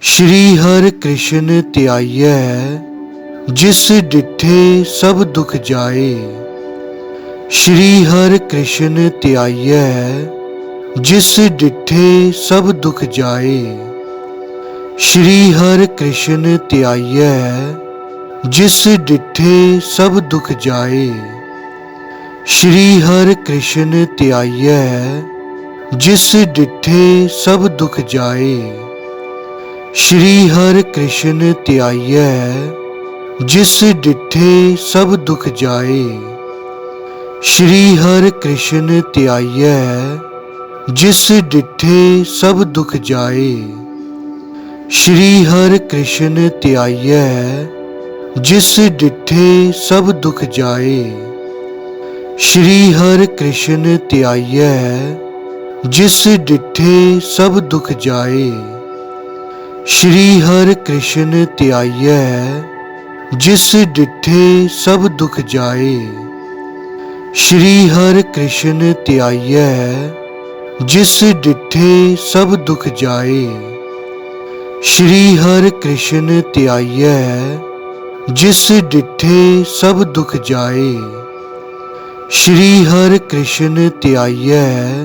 श्री हर कृष्ण त्याइयै, जिस डिठे सब दुख जाए। श्री हर कृष्ण त्याइयै, जिस डिठे सब दुख जाए। श्री हर कृष्ण त्याइयै, जिस डिठे सब दुख जाए। श्री हर कृष्ण त्याइयै, जिस डिठे सब दुख जाए। श्री हर कृष्ण त्याइयै, जिस डिठे सब दुख जाए। श्री हर कृष्ण त्याइयै, जिस डिठे सब दुख जाए। श्री हर कृष्ण त्याइयै, जिस डिठे सब दुख जाए। श्री हर कृष्ण त्याइयै, जिस डिठे सब दुख जाए। श्री हर कृष्ण त्याइयै, जिस डिठे सब दुख जाए। श्री हर कृष्ण त्याइयै, जिस डिठे सब दुख जाए। श्री हर कृष्ण त्याइयै, जिस डिठे सब दुख जाए। श्री हर कृष्ण त्याइयै,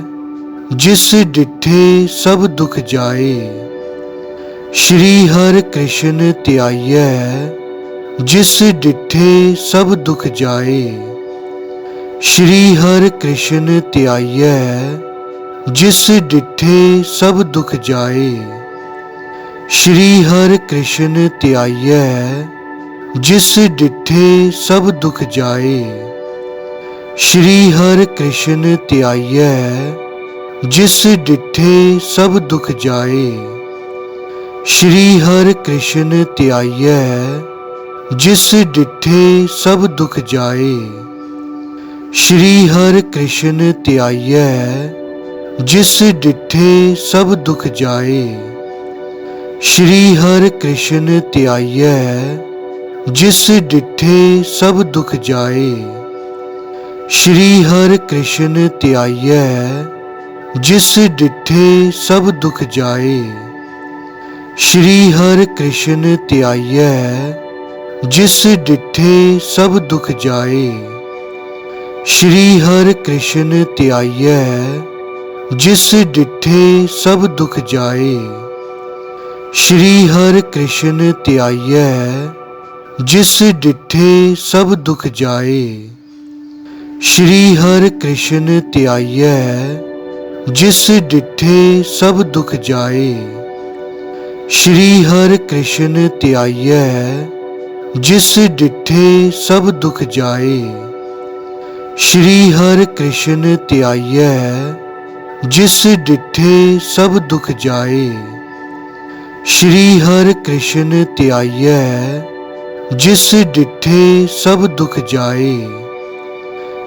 जिस डिठे सब दुख जाए। श्री हर कृष्ण त्याइयै, जिस डिठे सब दुख जाए। श्री हर कृष्ण त्याइयै, जिस डिठे सब दुख जाए। श्री हर कृष्ण त्याइयै, जिस डिठे सब दुख जाए। श्री हर कृष्ण त्याइयै, जिस डिठे सब दुख जाए। श्री हर कृष्ण त्याइयै, जिस डिठे सब दुख जाए। श्री हर कृष्ण त्याइयै, जिस डिठे सब दुख जाए। श्री हर कृष्ण त्याइयै, जिस डिठे सब दुख जाए। श्री हर कृष्ण त्याइयै, जिस डिठे सब दुख जाए। श्री हर कृष्ण त्याइयै, जिस डिठे सब दुख जाए। श्री हर कृष्ण त्याइयै, जिस डिठे सब दुख जाए। श्री हर कृष्ण त्याइयै, जिस डिठे सब दुख जाए। श्री हर कृष्ण त्याइयै, जिस डिठे सब दुख जाए। श्री हर कृष्ण त्याइयै, जिस डिठे सब दुख जाए। श्री हर कृष्ण त्याइयै, जिस डिठे सब दुख जाए। श्री हर कृष्ण त्याइयै, जिस डिठे सब दुख जाए।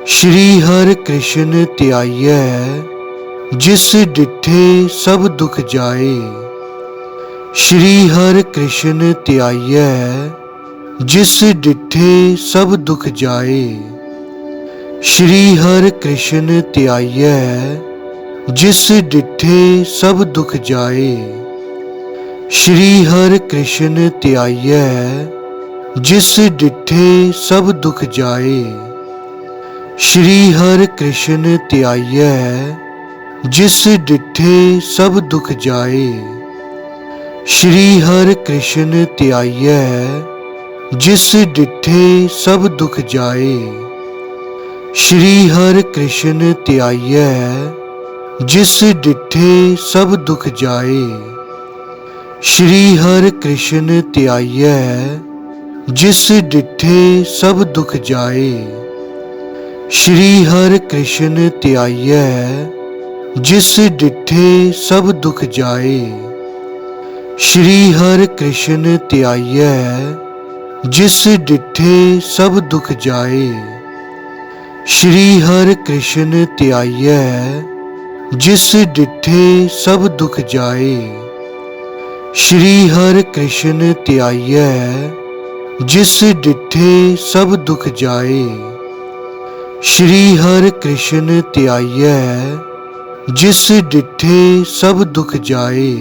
श्री हर कृष्ण त्याइयै, जिस डिठे सब दुख जाए। श्री हर कृष्ण त्याइयै, जिस डिठे सब दुख जाए। श्री हर कृष्ण त्याइयै, जिस डिठे सब दुख जाए। श्री हर कृष्ण त्याइयै, जिस डिठे सब दुख जाए। श्री हर कृष्ण त्याइयै, जिस डिठे सब दुख जाए। श्री हर कृष्ण त्याइयै, जिस डिठे सब दुख जाए। श्री हर कृष्ण त्याइयै, जिस डिठे सब दुख जाए। श्री हर कृष्ण त्याइयै, जिस डिठे सब दुख जाए। श्री हर कृष्ण त्याइयै, जिस डिठे सब दुख जाए। श्री हर कृष्ण त्याइयै, जिस डिठे सब दुख जाए। श्री हर कृष्ण त्याइयै, जिस डिठे सब दुख जाए। श्री हर कृष्ण त्याइयै, जिस डिठे सब दुख जाए। श्री हर कृष्ण त्याइयै, जिस डिठे सब दुख जाए।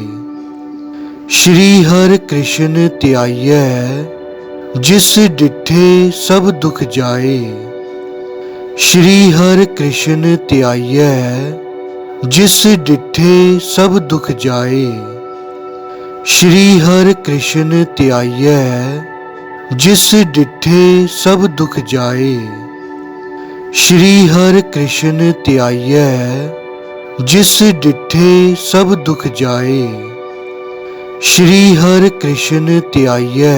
श्री हर कृष्ण त्याइयै जिस डिठे सब दुख जाए। श्री हर कृष्ण त्याइयै जिस डिठे सब दुख जाए। श्री हर कृष्ण त्याइयै जिस डिठे सब दुख जाए। श्री हर कृष्ण त्याइयै जिस डिठे सब दुख जाए। श्री हर कृष्ण त्याइयै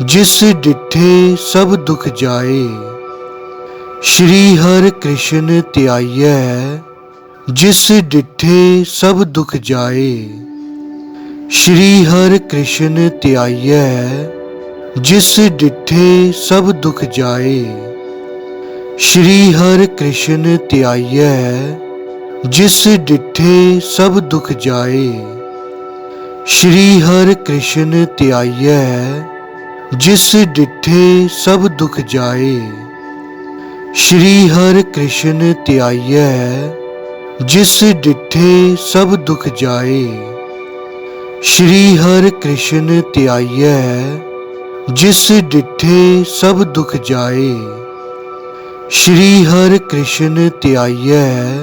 जिस डिठे सब दुख जाए। श्री हर कृष्ण त्याइयै जिस डिठे सब दुख जाए। श्री हर कृष्ण त्याइयै जिस डिठे सब दुख जाए। श्री हर कृष्ण त्याइयै जिस डिठे सब दुख जाए। श्री हर कृष्ण त्याइयै जिस डिठे सब दुख जाए। श्री हर कृष्ण त्याइयै जिस डिठे सब दुख जाए। श्री हर कृष्ण त्याइयै जिस डिठे सब दुख जाए। श्री हर कृष्ण त्याइयै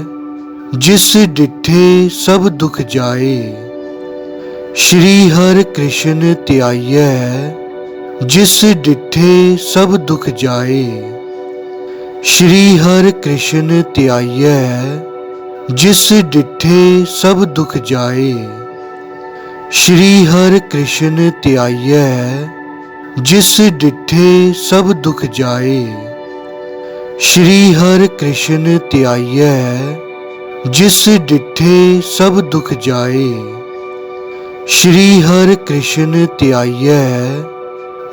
जिस डिठे सब दुख जाए। श्री हर कृष्ण त्याइयै जिस डिठे सब दुख जाए। श्री हर कृष्ण त्याइयै जिस डिठे सब दुख जाए। श्री हर कृष्ण त्याइयै जिस डिठे सब दुख जाए। श्री हर कृष्ण त्याइयै जिस डिठे सब दुख जाए। श्री हर कृष्ण त्याइयै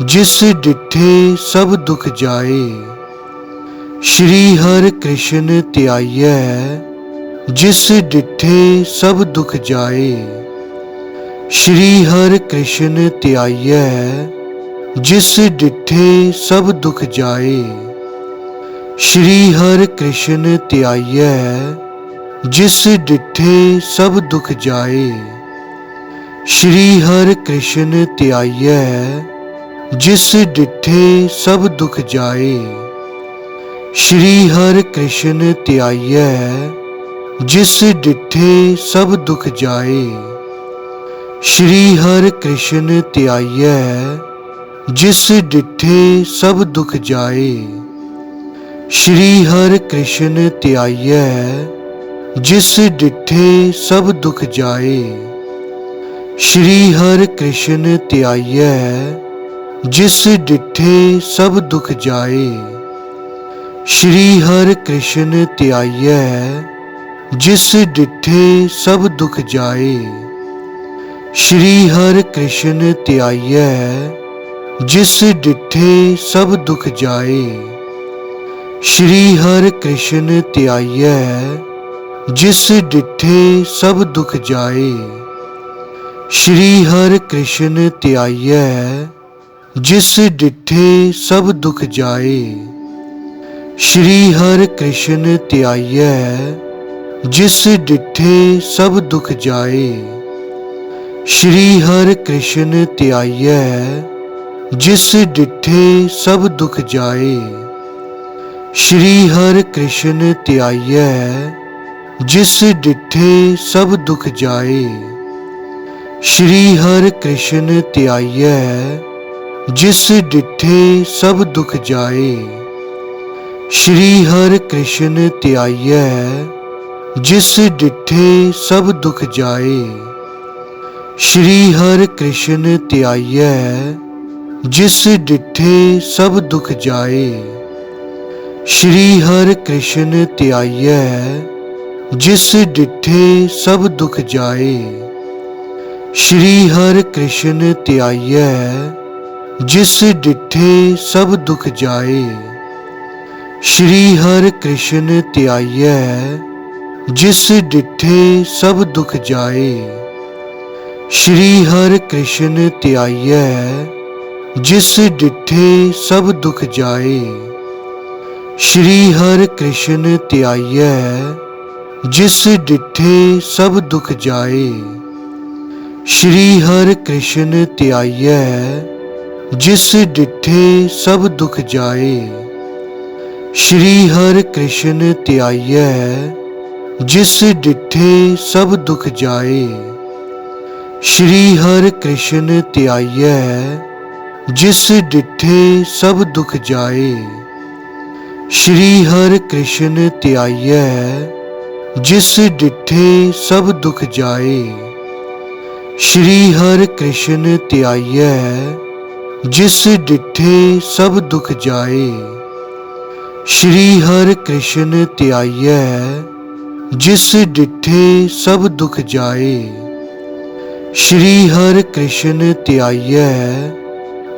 जिस डिठे सब दुख जाए। श्री हर कृष्ण त्याइयै जिस डिठे सब दुख जाए। श्री हर कृष्ण त्याइयै जिस डिठे सब दुख जाए। श्री हर कृष्ण त्याइयै जिस डिठे सब दुख जाए। श्री हर कृष्ण त्याइयै जिस डिठे सब दुख जाए। श्री हर कृष्ण त्याइयै जिस डिठे सब दुख जाए। श्री हर कृष्ण त्याइयै जिस डिठे सब दुख जाए। श्री हर कृष्ण त्याइयै जिस डिठे सब दुख जाए। श्री हर कृष्ण त्याइयै जिस डिठे सब दुख जाए। श्री हर कृष्ण त्याइयै जिस डिठे सब दुख जाए। श्री हर कृष्ण त्याइयै जिस डिठे सब दुख जाए। श्री हर कृष्ण त्याइयै जिस डिठे सब दुख जाए। श्री हर कृष्ण त्याइयै जिस डिठे सब दुख जाए। श्री हर कृष्ण त्याइयै जिस डिठे सब दुख जाए। श्री हर कृष्ण त्याइयै जिस डिठे सब दुख जाए। श्री हर कृष्ण त्याइयै जिस डिठे सब दुख जाए। श्री हर कृष्ण त्याइयै जिस डिठे सब दुख जाए। श्री हर कृष्ण त्याइयै जिस डिठे सब दुख जाए। श्री हर कृष्ण त्याइयै जिस डिठे सब दुख जाए। श्री हर कृष्ण त्याइयै जिस डिठे सब दुख जाए। श्री हर कृष्ण त्याइयै जिस डिठे सब दुख जाए। श्री हर कृष्ण त्याइयै जिस डिठे सब दुख जाए। श्री हर कृष्ण त्याइयै जिस डिठे सब दुख जाए। श्री हर कृष्ण त्याइयै जिस डिठे सब दुख जाए। श्री हर कृष्ण त्याइयै जिस डिठे सब दुख जाए। श्री हर कृष्ण त्याइयै जिस डिठे सब दुख जाए। श्री हर कृष्ण त्याइयै जिस डिठे सब दुख जाए। श्री हर कृष्ण त्याइयै जिस डिठे सब दुख जाए। श्री हर कृष्ण त्याइयै जिस डिठे सब दुख जाए। श्री हर कृष्ण त्याइयै जिस डिठे सब दुख जाए। श्री हर कृष्ण त्याइयै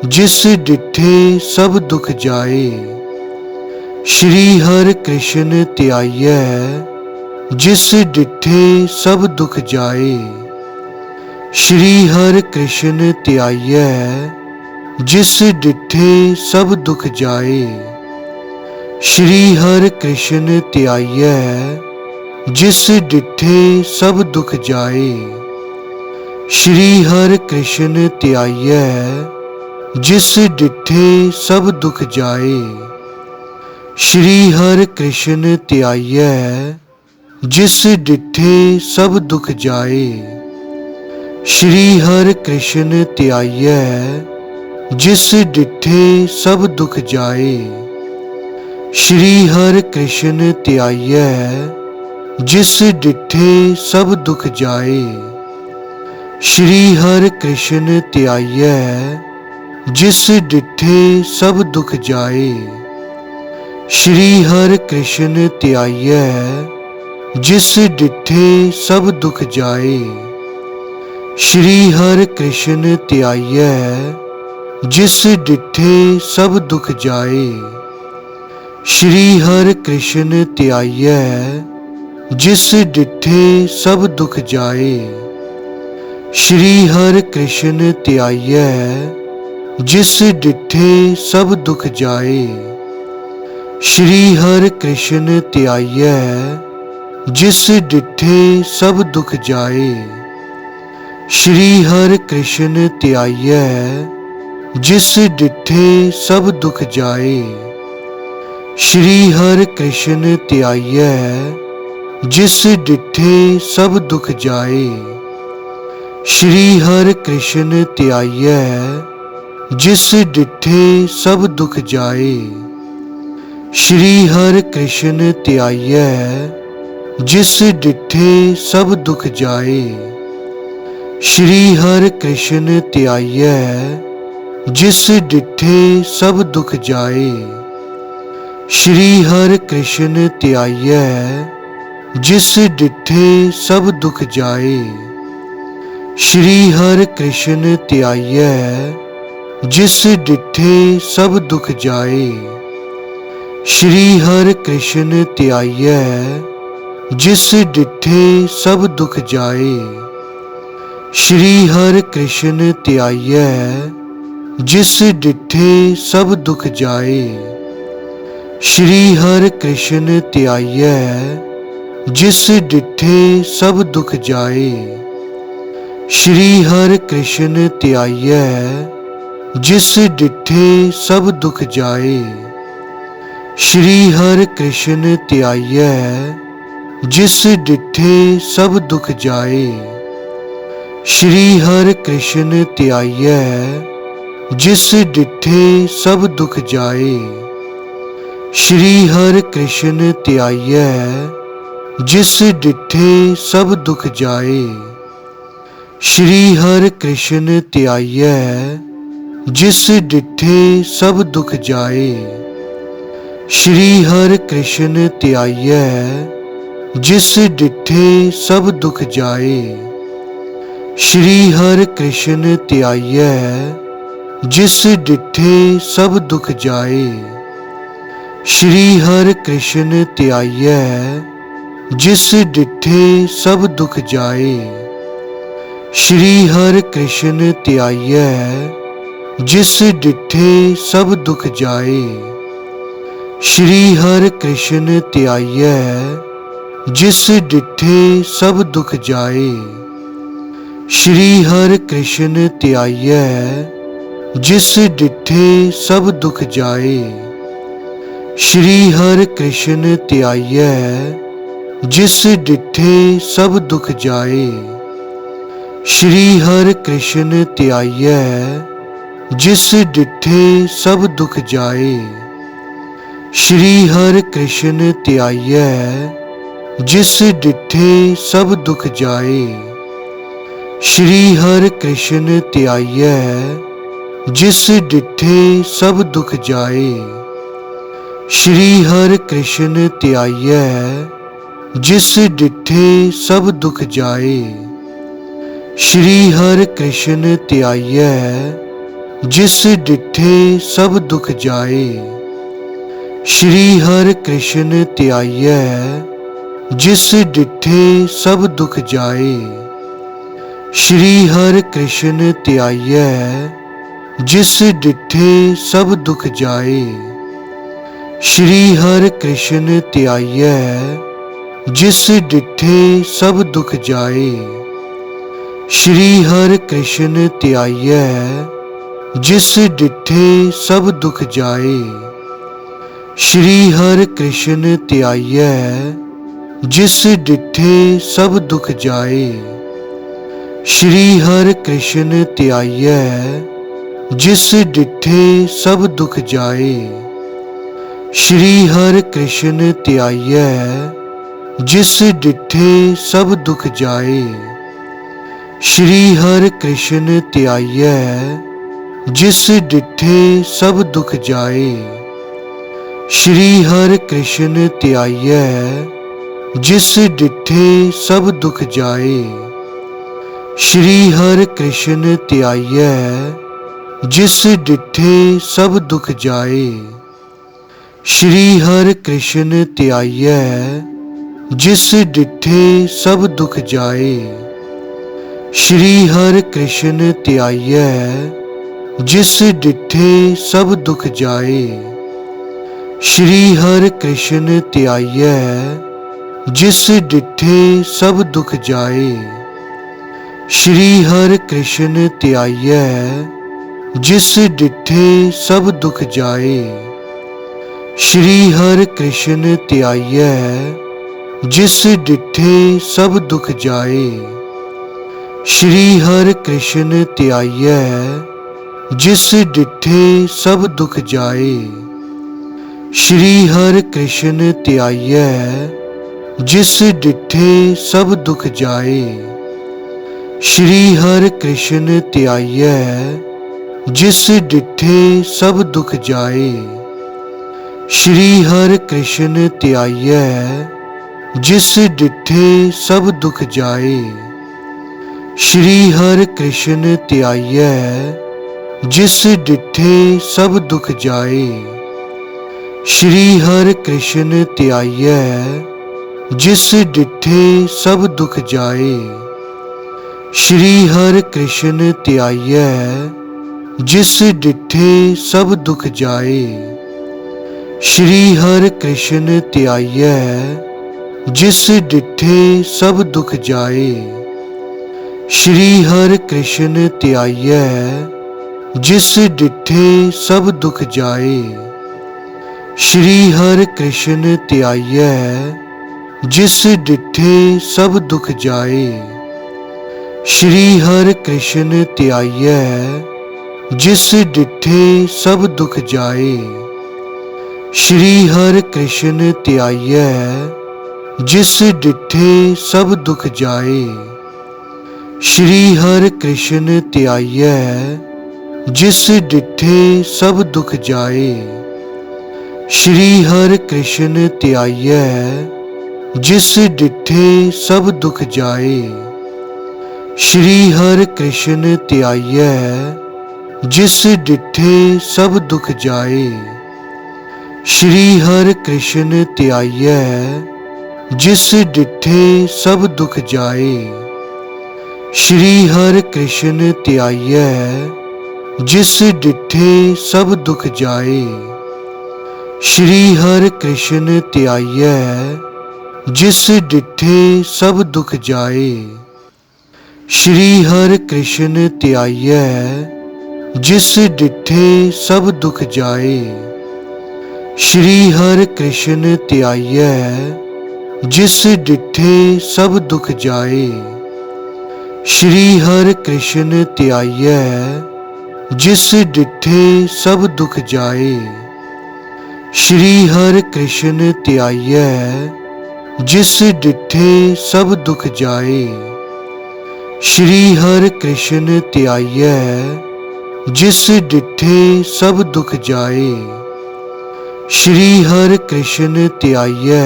जिस डिठे सब दुख जाए। श्री हर कृष्ण त्याइयै जिस डिठे सब दुख जाए। श्री हर कृष्ण त्याइयै जिस डिठे सब दुख जाए। श्री हर कृष्ण त्याइयै जिस डिठे सब दुख जाए। श्री हर कृष्ण त्याइयै जिस डिठे सब दुख जाए। श्री हर कृष्ण त्याइयै जिस डिठे सब दुख जाए। श्री हर कृष्ण त्याइयै जिस डिठे सब दुख जाए। श्री हर कृष्ण त्याइयै जिस डिठे सब दुख जाए। श्री हर कृष्ण त्याइयै जिस डिठे सब दुख जाए। श्री हर कृष्ण त्याइयै जिस डिठे सब दुख जाए। श्री हर कृष्ण त्याइयै जिस डिठे सब दुख जाए। श्री हर कृष्ण त्याइयै जिस डिठे सब दुख जाए। श्री हर कृष्ण त्याइयै जिस डिठे सब दुख जाए। श्री हर कृष्ण त्याइयै जिस डिठे सब दुख जाए। श्री हर कृष्ण त्याइयै जिस डिठे सब दुख जाए। श्री हर कृष्ण त्याइयै जिस डिठे सब दुख जाए। श्री हर कृष्ण त्याइयै जिस डिठे सब दुख जाए। श्री हर कृष्ण त्याइयै जिस डिठे सब दुख जाए। श्री हर कृष्ण त्याइयै जिस डिठे सब दुख जाए। श्री हर कृष्ण त्याइयै जिस डिठे सब दुख जाए। श्री हर कृष्ण त्याइयै जिस डिठे सब दुख जाए। श्री हर कृष्ण त्याइयै जिस डिठे सब दुख जाए। श्री हर कृष्ण त्याइयै जिस डिठे सब दुख जाए। श्री हर कृष्ण त्याइयै जिस डिठे सब दुख जाए। श्री हर कृष्ण त्याइयै जिस डिठे सब दुख जाए। श्री हर कृष्ण त्याइयै जिस डिठे सब दुख जाए। श्री हर कृष्ण त्याइयै जिस डिठे सब दुख जाए। श्री हर कृष्ण त्याइयै जिस डिठे सब दुख जाए। श्री हर कृष्ण त्याइयै जिस डिठे सब दुख जाए। श्री हर कृष्ण त्याइयै जिस डिठे सब दुख जाए। श्री हर कृष्ण त्याइयै जिस डिठे सब दुख जाए। श्री हर कृष्ण त्याइयै जिस डिठे सब दुख जाए। श्री हर कृष्ण त्याइयै जिस डिठे सब दुख जाए। श्री हर कृष्ण त्याइयै जिस डिठे सब दुख जाए। श्री हर कृष्ण त्याइयै जिस डिठे सब दुख जाए। श्री हर कृष्ण त्याइयै जिस डिठे सब दुख जाए। श्री हर कृष्ण त्याइयै जिस डिठे सब दुख जाए। श्री हर कृष्ण त्याइयै जिस डिठे सब दुख जाए। श्री हर कृष्ण त्याइयै जिस डिठे सब दुख जाए। श्री हर कृष्ण त्याइयै जिस डिठे सब दुख जाए। श्री हर कृष्ण त्याइयै जिस डिठे सब दुख जाए। श्री हर कृष्ण त्याइयै जिस डिठे सब दुख जाए। श्री हर कृष्ण त्याइयै जिस डिठे सब दुख जाए। श्री हर कृष्ण त्याइयै जिस डिठे सब दुख जाए। श्री हर कृष्ण त्याइयै जिस डिठे सब दुख जाए। श्री हर कृष्ण त्याइयै जिस डिठे सब दुख जाए। श्री हर कृष्ण त्याइयै जिस डिठे सब दुख जाए। श्री हर कृष्ण त्याइयै जिस डिठे सब दुख जाए। श्री हर कृष्ण त्याइयै जिस डिठे सब दुख जाए। श्री हर कृष्ण त्याइयै जिस डिठे सब दुख जाए। श्री हर कृष्ण त्याइयै जिस डिठे सब दुख जाए। श्री हर कृष्ण त्याइयै जिस डिठे सब दुख जाए। श्री हर कृष्ण त्याइयै जिस डिठे सब दुख जाए। श्री हर कृष्ण त्याइयै जिस डिठे सब दुख जाए। श्री हर कृष्ण त्याइयै जिस डिठे सब दुख जाए। श्री हर कृष्ण त्याइयै जिस डिठे सब दुख जाए। श्री हर कृष्ण त्याइयै जिस डिठे सब दुख जाए। श्री हर कृष्ण त्याइयै जिस डिठे सब दुख जाए। श्री हर कृष्ण त्याइयै जिस डिठे सब दुख जाए। श्री हर कृष्ण त्याइयै जिस डिठे सब दुख जाए। श्री हर कृष्ण त्याइयै जिस डिठे सब दुख जाए। श्री हर कृष्ण त्याइयै जिस डिठे सब दुख जाए। श्री हर कृष्ण त्याइयै जिस डिठे सब दुख जाए। श्री हर कृष्ण त्याइयै जिस डिठे सब दुख जाए। श्री हर कृष्ण त्याइयै जिस डिठे सब दुख जाए। श्री हर कृष्ण त्याइयै जिस डिठे सब दुख जाए। श्री हर कृष्ण त्याइयै जिस डिठे सब दुख जाए। श्री हर कृष्ण त्याइयै जिस डिठे सब दुख जाए। श्री हर कृष्ण त्याइयै जिस डिठे सब दुख जाए। श्री हर कृष्ण त्याइयै जिस डिठे सब दुख जाए। श्री हर कृष्ण त्याइयै जिस डिठे सब दुख जाए। श्री हर कृष्ण त्याइयै जिस डिठे सब दुख जाए। श्री हर कृष्ण त्याइयै जिस डिठे सब दुख जाए। श्री हर कृष्ण त्याइयै जिस डिठे सब दुख जाए। श्री हर कृष्ण त्याइयै जिस डिठे सब दुख जाए। श्री हर कृष्ण त्याइयै जिस डिठे सब दुख जाए। श्री हर कृष्ण त्याइयै जिस डिठे सब दुख जाए। श्री हर कृष्ण त्याइयै जिस डिठे सब दुख जाए। श्री हर कृष्ण त्याइयै जिस डिठे सब दुख जाए। श्री हर कृष्ण त्याइयै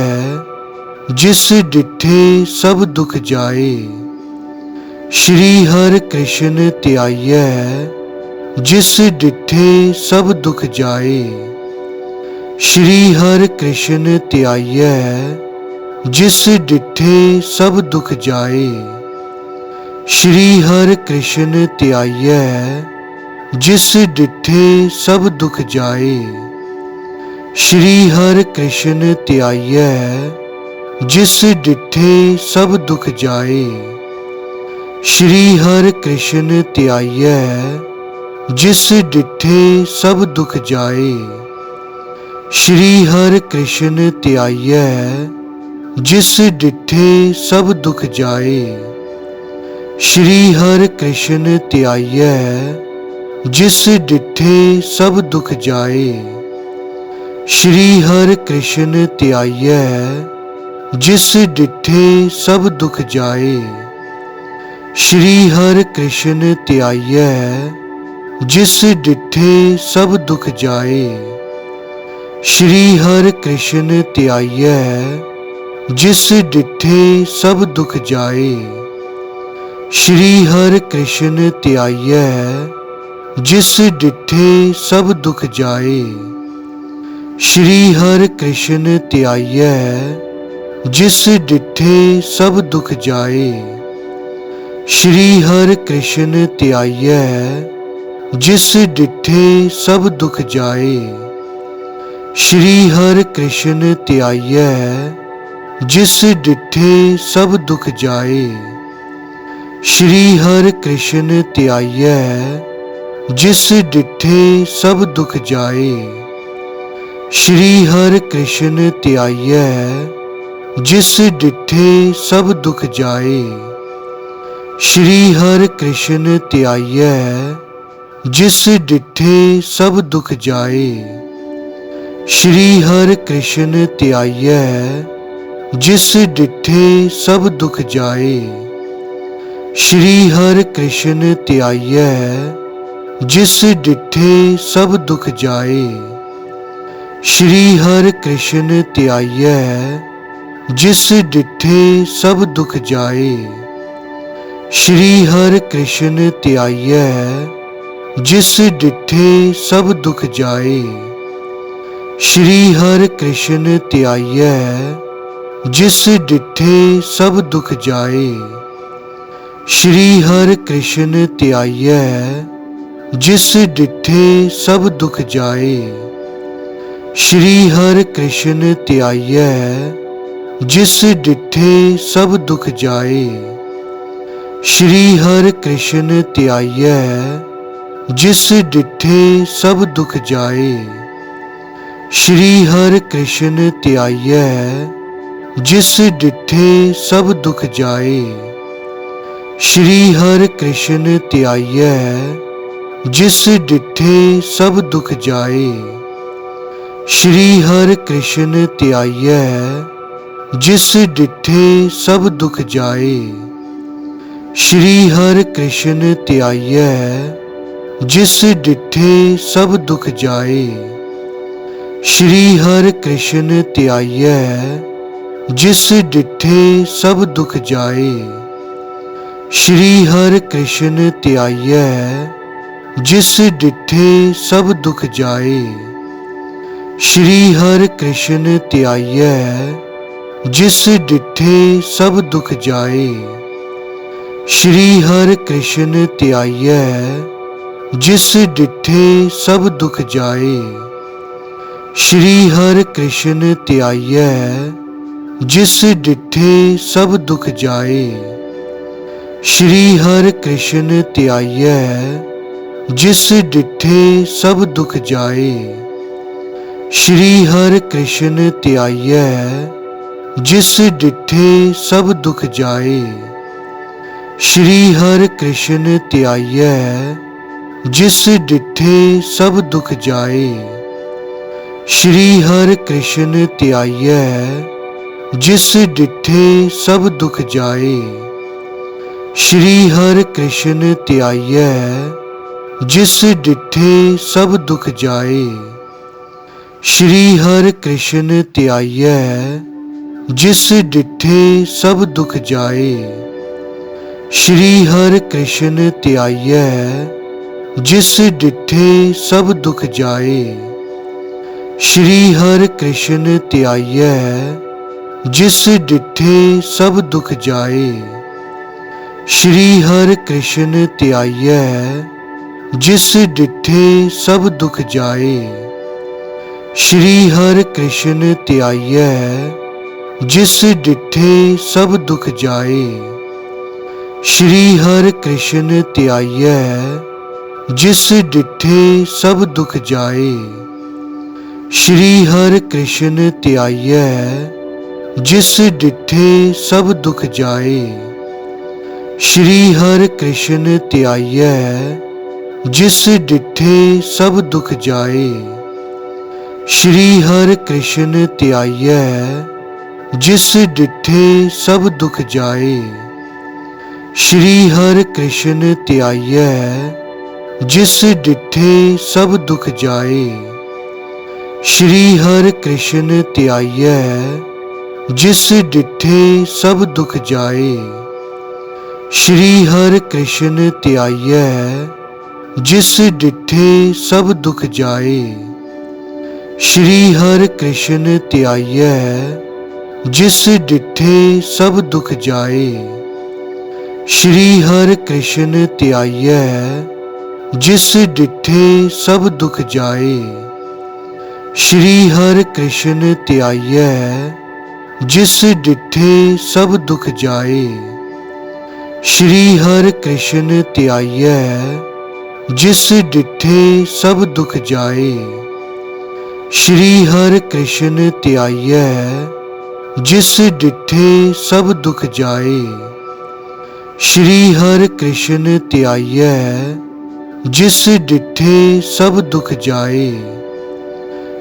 जिस डिठे सब दुख जाए। श्री हर कृष्ण त्याइयै जिस डिठे सब दुख जाए। श्री हर कृष्ण त्याइयै जिस डिठे सब दुख जाए। श्री हर कृष्ण त्याइयै जिस डिठे सब दुख जाए। श्री हर कृष्ण त्याइयै जिस डिठे सब दुख जाए। श्री हर कृष्ण त्याइयै जिस डिठे सब दुख जाए। श्री हर कृष्ण त्याइयै जिस डिठे सब दुख जाए। श्री हर कृष्ण त्याइयै जिस डिठे सब दुख जाए। श्री हर कृष्ण त्याइयै जिस डिठे सब दुख जाए। श्री हर कृष्ण त्याइयै जिस डिठे सब दुख जाए। श्री हर कृष्ण त्याइयै जिस डिठे सब दुख जाए। श्री हर कृष्ण त्याइयै जिस डिठे सब दुख जाए। श्री हर कृष्ण त्याइयै जिस डिठे सब दुख जाए। श्री हर कृष्ण त्याइयै जिस डिठे सब दुख जाए। श्री हर कृष्ण त्याइयै जिस डिठे सब दुख जाए। श्री हर कृष्ण त्याइयै जिस डिठे सब दुख जाए। श्री हर कृष्ण त्याइयै जिस डिठे सब दुख जाए। श्री हर कृष्ण त्याइयै जिस डिठे सब दुख जाए। श्री हर कृष्ण त्याइयै जिस डिठे सब दुख जाए। श्री हर कृष्ण त्याइयै जिस डिठे सब दुख जाए। श्री हर कृष्ण त्याइयै जिस डिठे सब दुख जाए। श्री हर कृष्ण त्याइयै जिस डिठे सब दुख जाए। श्री हर कृष्ण त्याइयै जिस डिठे सब दुख जाए। श्री हर कृष्ण त्याइयै जिस डिठे सब दुख जाए। श्री हर कृष्ण त्याइयै जिस डिठे सब दुख जाए। श्री हर कृष्ण त्याइयै जिस डिठे सब दुख जाए। श्री हर कृष्ण त्याइयै जिस डिठे सब दुख जाए। श्री हर कृष्ण त्याइयै जिस डिठे सब दुख जाए। श्री हर कृष्ण त्याइयै जिस डिठे सब दुख जाए। श्री हर कृष्ण त्याइयै जिस डिठे सब दुख जाए। श्री हर कृष्ण त्याइयै जिस डिठे सब दुख जाए। श्री हर कृष्ण त्याइयै जिस डिठे सब दुख जाए। श्री हर कृष्ण त्याइयै जिस डिठे सब दुख जाए। श्री हर कृष्ण त्याइयै जिस डिठे सब दुख जाए। श्री हर कृष्ण त्याइयै जिस डिठे सब दुख जाए। श्री हर कृष्ण त्याइयै जिस डिठे सब दुख जाए। श्री हर कृष्ण त्याइयै जिस डिठे सब दुख जाए। श्री हर कृष्ण त्याइयै जिस डिठे सब दुख जाए। श्री हर कृष्ण त्याइयै जिस डिठे सब दुख जाए। श्री हर कृष्ण त्याइयै जिस डिठे सब दुख जाए। श्री हर कृष्ण त्याइयै जिस डिठे सब दुख जाए। श्री हर कृष्ण त्याइयै जिस डिठे सब दुख जाए। श्री हर कृष्ण त्याइयै जिस डिठे सब दुख जाए। श्री हर कृष्ण त्याइयै जिस डिठे सब दुख जाए। श्री हर कृष्ण त्याइयै जिस डिठे सब दुख जाए। श्री हर कृष्ण त्याइयै जिस डिठे सब दुख जाए। श्री हर कृष्ण त्याइयै जिस डिठे सब दुख जाए। श्री हर कृष्ण त्याइयै जिस डिठे सब दुख जाए। श्री हर कृष्ण त्याइयै जिस डिठे सब दुख जाए। श्री हर कृष्ण त्याइयै जिस डिठे सब दुख जाए। श्री हर कृष्ण त्याइयै जिस डिठे सब दुख जाए। श्री हर कृष्ण त्याइयै जिस डिठे सब दुख जाए। श्री हर कृष्ण त्याइयै जिस डिठे सब दुख जाए। श्री हर कृष्ण त्याइयै जिस डिठे सब दुख जाए। श्री हर कृष्ण त्याइयै जिस डिठे सब दुख जाए। श्री हर कृष्ण त्याइयै जिस डिठे सब दुख जाए। श्री हर कृष्ण त्याइयै जिस डिठे सब दुख जाए। श्री हर कृष्ण त्याइयै जिस डिठे सब दुख जाए।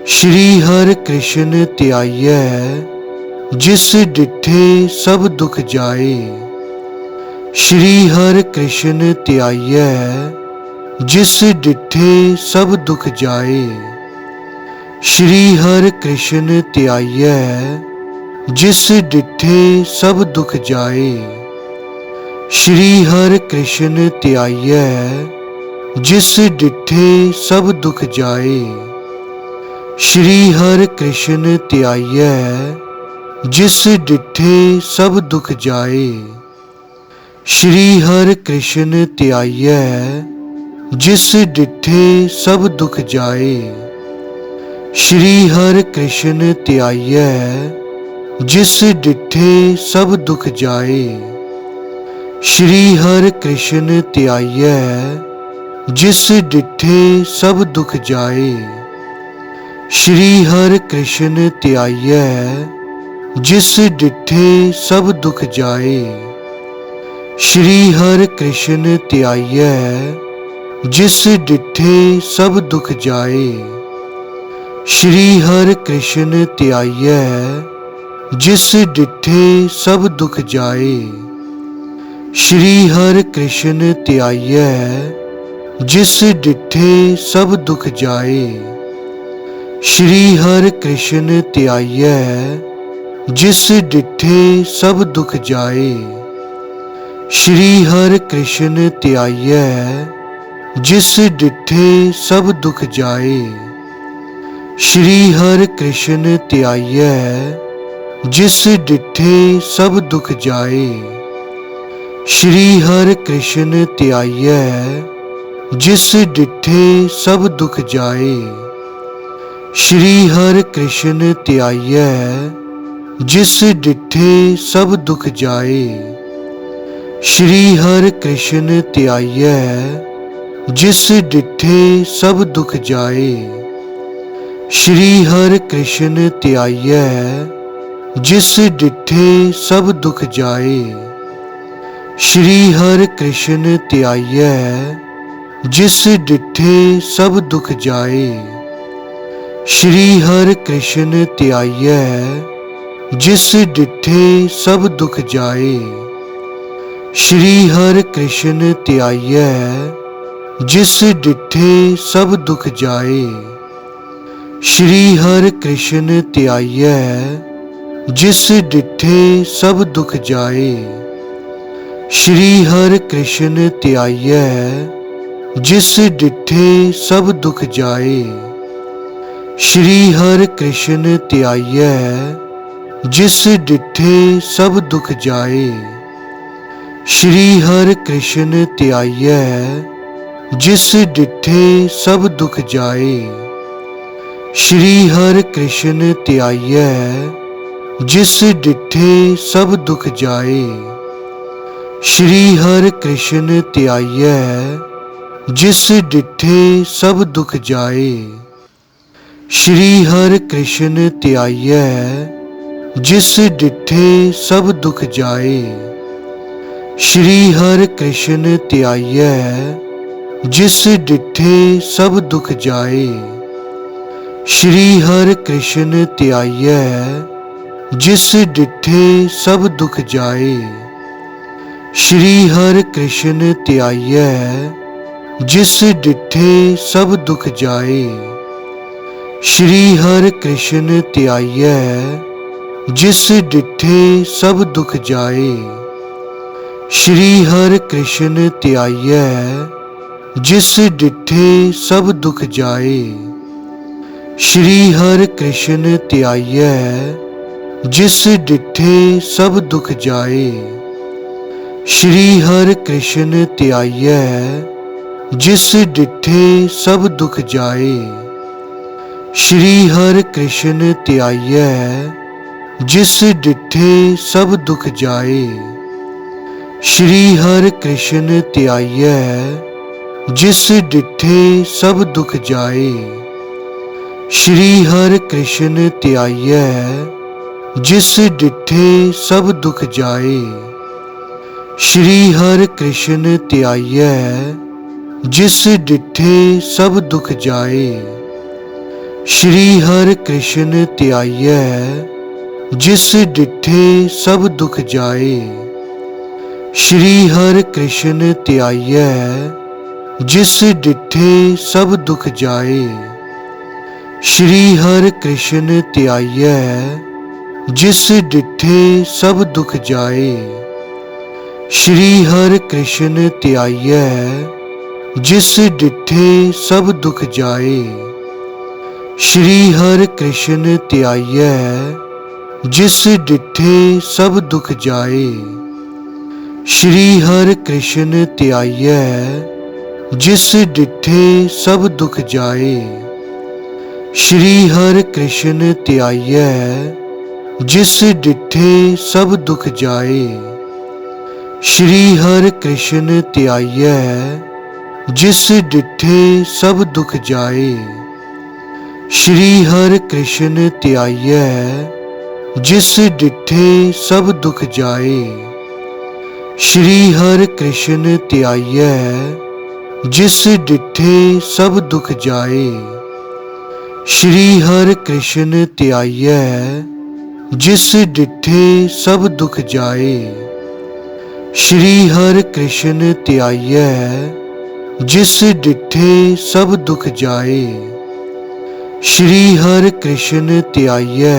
श्री हर कृष्ण त्याइयै जिस डिठे सब दुख जाए। श्री हर कृष्ण त्याइयै जिस डिठे सब दुख जाए। श्री हर कृष्ण त्याइयै जिस डिठे सब दुख जाए। श्री हर कृष्ण त्याइयै जिस डिठे सब दुख जाए। श्री हर कृष्ण त्याइयै जिस डिठे सब दुख जाए। श्री हर कृष्ण त्याइयै जिस डिठे सब दुख जाए। श्री हर कृष्ण त्याइयै जिस डिठे सब दुख जाए। श्री हर कृष्ण त्याइयै जिस डिठे सब दुख जाए। श्री हर कृष्ण त्याइयै जिस डिठे सब दुख जाए। श्री हर कृष्ण त्याइयै जिस डिठे सब दुख जाए। श्री हर कृष्ण त्याइयै जिस डिठे सब दुख जाए। श्री हर कृष्ण त्याइयै जिस डिठे सब दुख जाए। श्री हर कृष्ण त्याइयै जिस डिठे सब दुख जाए। श्री हर कृष्ण त्याइयै जिस डिठे सब दुख जाए। श्री हर कृष्ण त्याइयै जिस डिठे सब दुख जाए। श्री हर कृष्ण त्याइयै जिस डिठे सब दुख जाए। श्री हर कृष्ण त्याइयै जिस डिठे सब दुख जाए। श्री हर कृष्ण त्याइयै जिस डिठे सब दुख जाए। श्री हर कृष्ण त्याइयै जिस डिठे सब दुख जाए। श्री हर कृष्ण त्याइयै जिस डिठे सब दुख जाए। श्री हर कृष्ण त्याइयै जिस डिठे सब दुख जाए। श्री हर कृष्ण त्याइयै जिस डिठे सब दुख जाए। श्री हर कृष्ण त्याइयै जिस डिठे सब दुख जाए। श्री हर कृष्ण त्याइयै जिस डिठे सब दुख जाए। श्री हर कृष्ण त्याइयै जिस डिठे सब दुख जाए। श्री हर कृष्ण त्याइयै जिस डिठे सब दुख जाए। श्री हर कृष्ण त्याइयै जिस डिठे सब दुख जाए। श्री हर कृष्ण त्याइयै जिस डिठे सब दुख जाए। श्री हर कृष्ण त्याइयै जिस डिठे सब दुख जाए। श्री हर कृष्ण त्याइयै जिस डिठे सब दुख जाए। श्री हर कृष्ण त्याइयै जिस डिठे सब दुख जाए। श्री हर कृष्ण त्याइयै जिस डिठे सब दुख जाए। श्री हर कृष्ण त्याइयै जिस डिठे सब दुख जाए। श्री हर कृष्ण त्याइयै जिस डिठे सब दुख जाए। श्री हर कृष्ण त्याइयै जिस डिठे सब दुख जाए। श्री हर कृष्ण त्याइयै जिस डिठे सब दुख जाए। श्री हर कृष्ण त्याइयै जिस डिठे सब दुख जाए। श्री हर कृष्ण त्याइयै जिस डिठे सब दुख जाए। श्री हर कृष्ण त्याइयै जिस डिठे सब दुख जाए। श्री हर कृष्ण त्याइयै जिस डिठे सब दुख जाए। श्री हर कृष्ण त्याइयै जिस डिठे सब दुख जाए। श्री हर कृष्ण त्याइयै जिस डिठे सब दुख जाए। श्री हर कृष्ण त्याइयै जिस डिठे सब दुख जाए। श्री हर कृष्ण त्याइयै जिस डिठे सब दुख जाए। श्री हर कृष्ण त्याइयै जिस डिठे सब दुख जाए। श्री हर कृष्ण त्याइयै जिस डिठे सब दुख जाए। श्री हर कृष्ण त्याइयै जिस डिठे सब दुख जाए। श्री हर कृष्ण त्याइयै जिस डिठे सब दुख जाए। श्री हर कृष्ण त्याइयै जिस डिठे सब दुख जाए। श्री हर कृष्ण त्याइयै जिस डिठे सब दुख जाए। श्री हर कृष्ण त्याइयै जिस डिठे सब दुख जाए। श्री हर कृष्ण त्याइयै जिस डिठे सब दुख जाए। श्री हर कृष्ण त्याइयै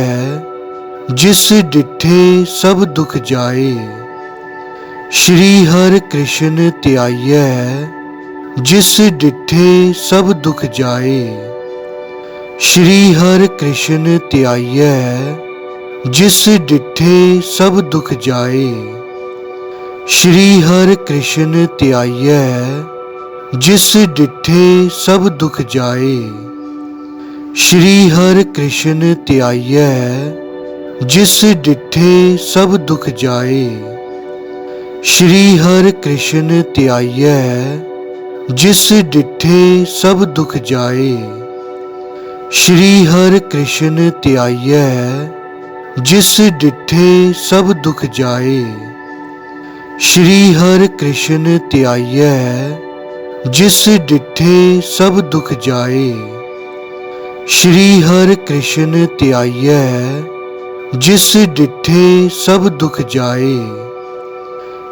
जिस डिठे सब दुख जाए। श्री हर कृष्ण त्याइयै जिस डिठे सब दुख जाए। श्री हर कृष्ण त्याइयै जिस डिठे सब दुख जाए। श्री हर कृष्ण त्याइयै जिस डिठे सब दुख जाए। श्री हर कृष्ण त्याइयै जिस डिठे सब दुख जाए। श्री हर कृष्ण त्याइयै, जिस डिठे सब दुख जाए। श्री हर कृष्ण त्याइयै, जिस डिठे सब दुख जाए। श्री हर कृष्ण त्याइयै, जिस डिठे सब दुख जाए। श्री हर कृष्ण त्याइयै, जिस डिठे सब दुख जाए।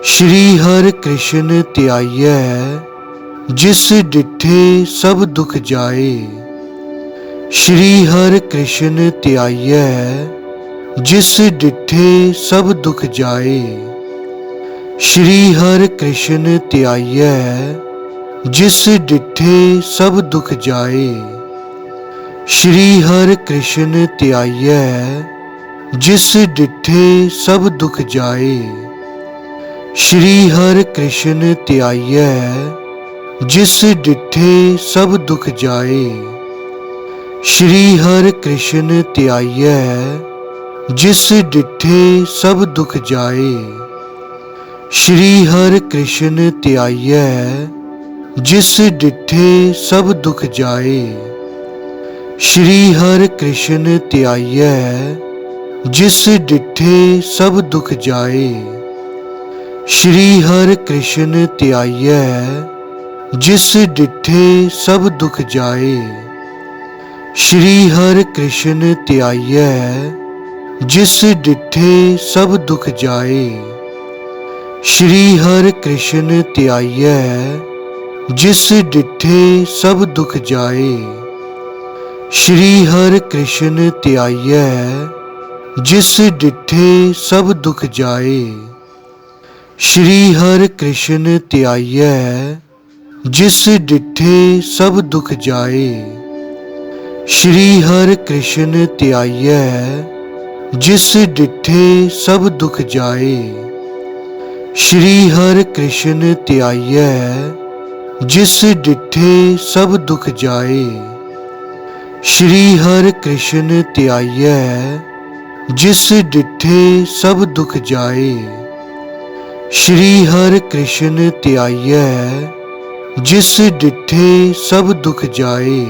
श्री हर कृष्ण त्याइयै, जिस डिठे सब दुख जाए। श्री हर कृष्ण त्याइयै, जिस डिठे सब दुख जाए। श्री हर कृष्ण त्याइयै, जिस डिठे सब दुख जाए। श्री हर कृष्ण त्याइयै, जिस डिठे सब दुख जाए। श्री हर कृष्ण त्याइयै, जिस डिठे सब दुख जाए। श्री हर कृष्ण त्याइयै, जिस डिठे सब दुख जाए। श्री हर कृष्ण त्याइयै, जिस डिठे सब दुख जाए। श्री हर कृष्ण त्याइयै, जिस डिठे सब दुख जाए। श्री हर कृष्ण त्याइयै, जिस डिठे सब दुख जाए। श्री हर कृष्ण त्याइयै, जिस डिठे सब दुख जाए। श्री हर कृष्ण त्याइयै, जिस डिठे सब दुख जाए। श्री हर कृष्ण त्याइयै, जिस डिठे सब दुख जाए। श्री हर कृष्ण त्याइयै, जिस डिठे सब दुख जाए। श्री हर कृष्ण त्याइयै, जिस डिठे सब दुख जाए। श्री हर कृष्ण त्याइयै, जिस डिठे सब दुख जाए। श्री हर कृष्ण त्याइयै, जिस डिठे सब दुख जाए। श्री हर कृष्ण त्याइयै, जिस डिठे सब दुख जाए।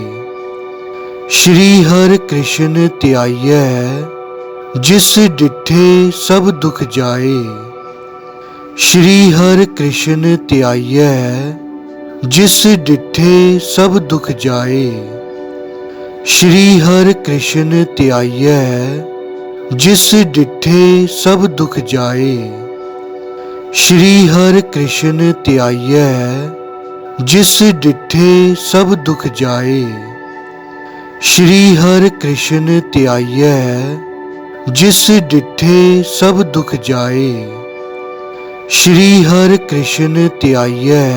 श्री हर कृष्ण त्याइयै, जिस डिठे सब दुख जाए। श्री हर कृष्ण त्याइयै, जिस डिठे सब दुख जाए। श्री हर कृष्ण त्याइयै, जिस डिठे सब दुख जाए। श्री हर कृष्ण त्याइयै, जिस डिठे सब दुख जाए। श्री हर कृष्ण त्याइयै, जिस डिठे सब दुख जाए। श्री हर कृष्ण त्याइयै,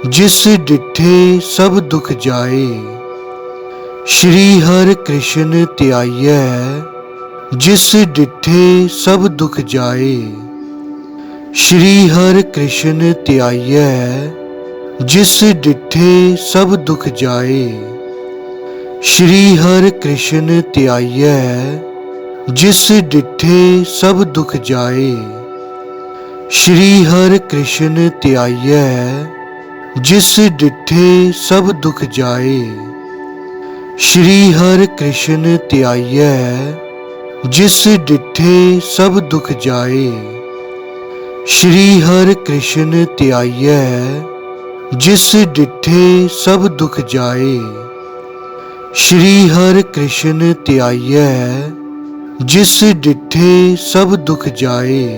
जिस डिठे सब दुख जाए। श्री हर कृष्ण त्याइयै, जिस डिठे सब दुख जाए। श्री हर कृष्ण त्याइयै, जिस डिठे सब दुख जाए। श्री हर कृष्ण त्याइयै, जिस डिठे सब दुख जाए। श्री हर कृष्ण त्याइयै, जिस डिठे सब दुख जाए। श्री हर कृष्ण त्याइयै, जिस डिठे सब दुख जाए। श्री हर कृष्ण त्याइयै, जिस डिठे सब दुख जाए। श्री हर कृष्ण त्याइयै, जिस डिठे सब दुख जाए।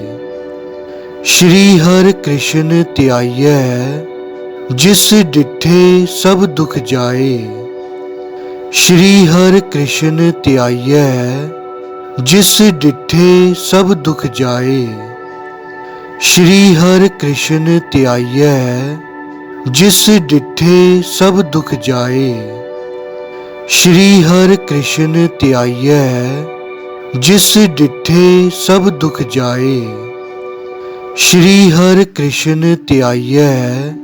श्री हर कृष्ण त्याइयै, जिस डिठे सब दुख जाए। श्री हर कृष्ण त्याइयै, जिस डिठे सब दुख जाए। श्री हर कृष्ण त्याइयै, जिस डिठे सब दुख जाए। श्री हर कृष्ण त्याइयै, जिस डिठे सब दुख जाए। श्री हर कृष्ण त्याइयै,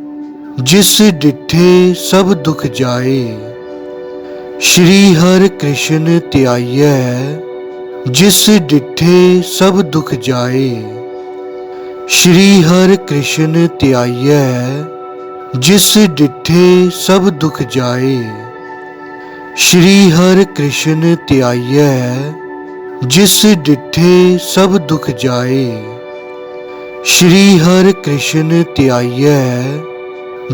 जिस डिठे सब दुख जाए। श्री हर कृष्ण त्याइयै, जिस डिठे सब दुख जाए। श्री हर कृष्ण त्याइयै जिस डिठे सब दुख जाए। श्री हर कृष्ण त्याइयै जिस डिठे सब दुख जाए। श्री हर कृष्ण त्याइयै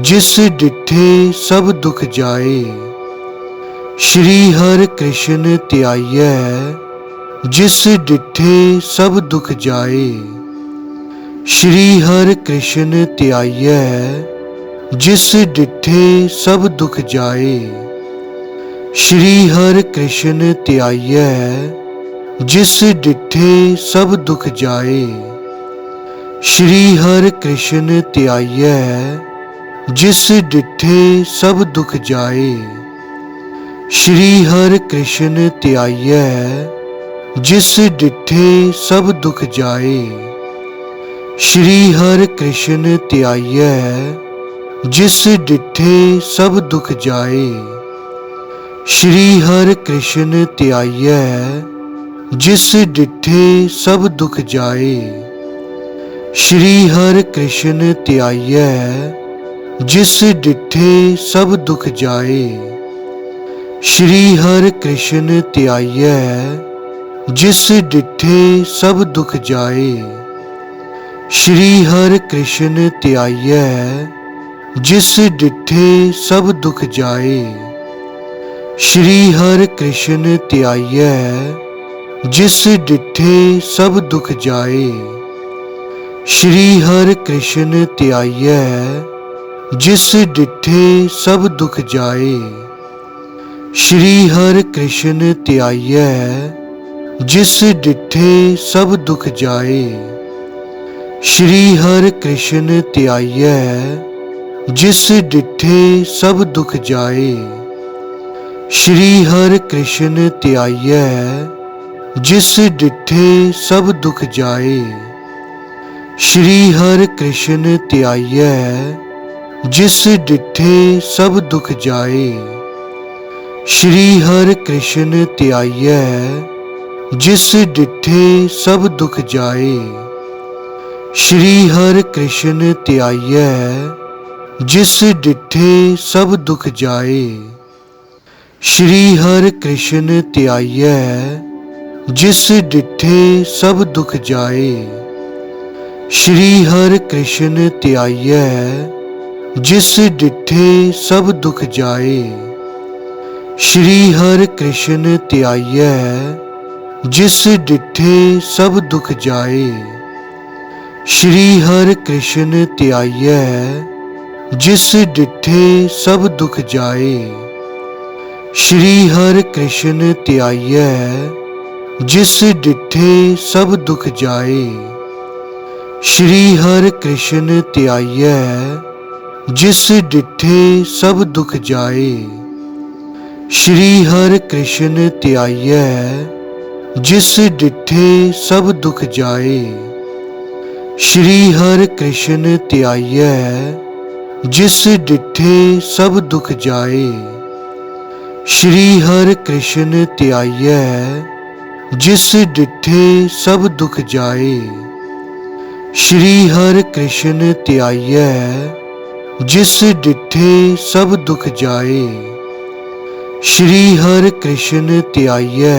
जिस डिठे सब दुख जाए। श्री हर कृष्ण त्याइयै जिस डिठे सब दुख जाए। श्री हर कृष्ण त्याइयै जिस डिठे सब दुख जाए। श्री हर कृष्ण त्याइयै जिस डिठे सब दुख जाए। श्री हर कृष्ण त्याइयै जिस डिठे सब दुख जाए। श्री हर कृष्ण त्याइयै जिस डिठे सब दुख जाए। श्री हर कृष्ण त्याइयै जिस डिठे सब दुख जाए। श्री हर कृष्ण त्याइयै जिस डिठे सब दुख जाए। श्री हर कृष्ण त्याइयै जिस डिठे सब दुख जाए। श्री हर कृष्ण त्याइयै जिस डिठे सब दुख जाए। श्री हर कृष्ण त्याइयै जिस डिठे सब दुख जाए। श्री हर कृष्ण त्याइयै जिस डिठे सब दुख जाए। श्री हर कृष्ण त्याइयै जिस डिठे सब दुख जाए। श्री हर कृष्ण त्याइयै जिस डिठे सब दुख जाए। श्री हर कृष्ण त्याइयै जिस डिठे सब दुख जाए। श्री हर कृष्ण त्याइयै जिस डिठे सब दुख जाए। श्री हर कृष्ण त्याइयै जिस डिठे सब दुख जाए। श्री हर कृष्ण त्याइयै जिस डिठे सब दुख जाए। श्री हर कृष्ण त्याइयै जिस डिठे सब दुख जाए। श्री हर कृष्ण त्याइयै जिस डिठे सब दुख जाए। श्री हर कृष्ण त्याइयै जिस डिठे सब दुख जाए। श्री हर कृष्ण त्याइयै जिस डिठे सब दुख जाए। श्री हर कृष्ण त्याइयै जिस डिठे सब दुख जाए। श्री हर कृष्ण त्याइयै जिस डिठे सब दुख जाए। श्री हर कृष्ण त्याइयै जिस डिठे सब दुख जाए। श्री हर कृष्ण त्याइयै जिस डिठे सब दुख जाए। श्री हर कृष्ण त्याइयै जिस डिठे सब दुख जाए। श्री हर कृष्ण त्याइयै जिस डिठे सब दुख जाए। श्री हर कृष्ण त्याइयै जिस डिठे सब दुख जाए। श्री हर कृष्ण त्याइयै